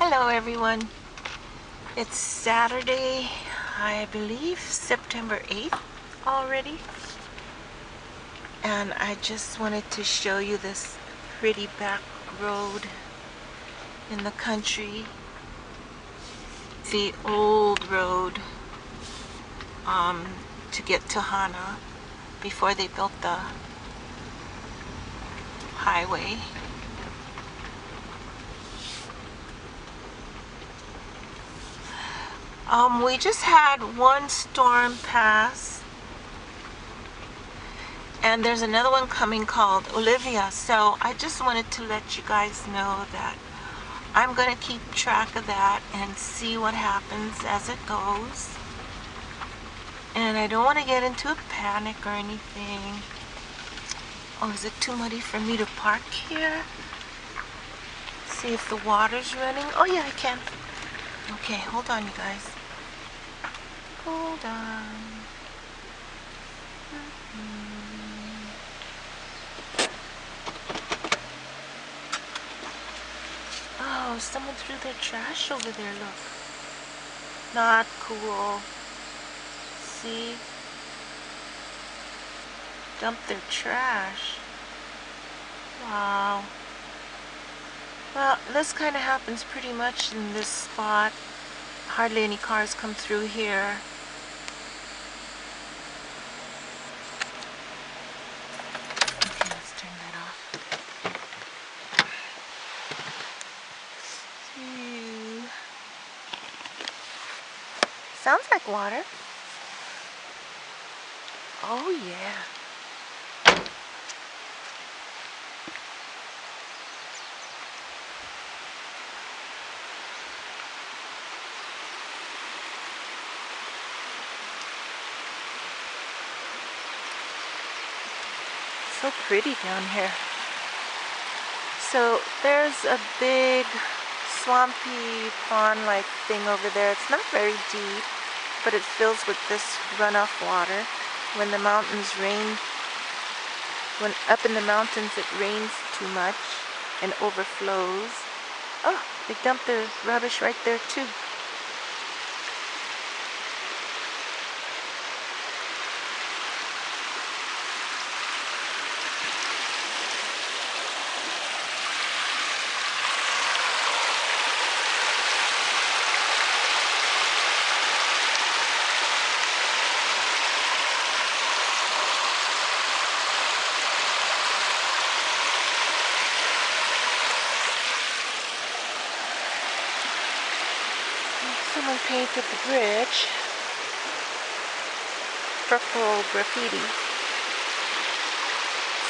Hello everyone. It's Saturday, I believe September 8th already. And I just wanted to show you this pretty back road in the country. The old road to get to Hana before they built the highway. We just had one storm pass, and there's another one coming called Olivia. So I just wanted to let you guys know that I'm going to keep track of that and see what happens as it goes. And I don't want to get into a panic or anything. Oh, is it too muddy for me to park here? See if the water's running. Oh yeah, I can. Okay, hold on you guys. Hold on. Oh, someone threw their trash over there, look. Not cool. See? Dumped their trash. Wow. Well, this kind of happens pretty much in this spot. Hardly any cars come through here. Okay, let's turn that off. Sounds like water. Oh yeah. So pretty down here. So there's a big swampy pond-like thing over there. It's not very deep, but it fills with this runoff water. When the mountains rain, when up in the mountains it rains too much and overflows. Oh, they dumped their rubbish right there too. Someone painted the bridge. Purple graffiti.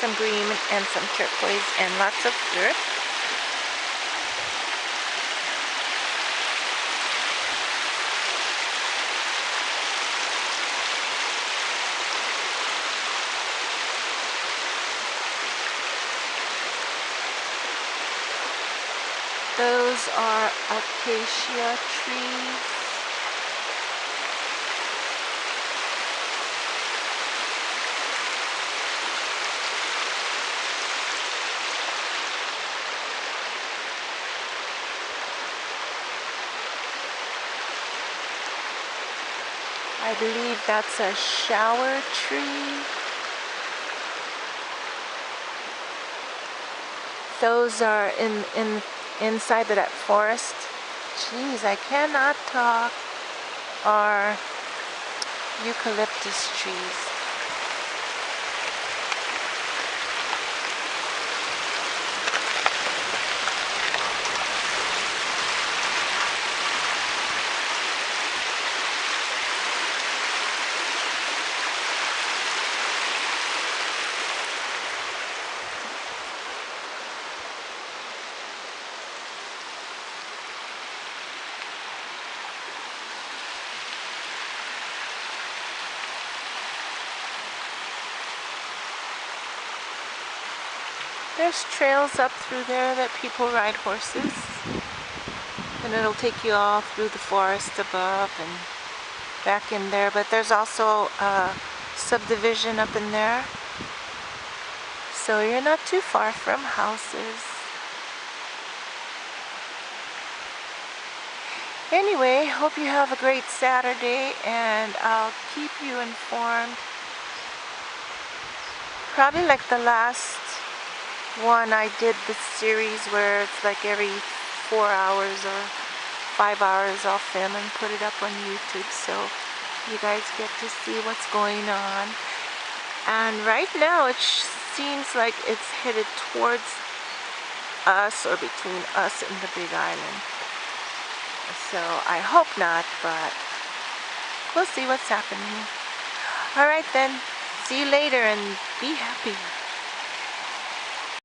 Some green and some turquoise and lots of dirt. Those are acacia trees. I believe that's a shower tree. Those are inside of that forest. Jeez, I cannot talk. Are eucalyptus trees. There's trails up through there that people ride horses, and it'll take you all through the forest above and back in there. But there's also a subdivision up in there, so you're not too far from houses. Anyway, hope you have a great Saturday, and I'll keep you informed. Probably like the last one I did the series where it's like every 4 hours or 5 hours I'll film and put it up on YouTube so you guys get to see what's going on. And right now it seems like it's headed towards us or between us and the Big Island. So I hope not, but we'll see what's happening. Alright then, see you later and be happy.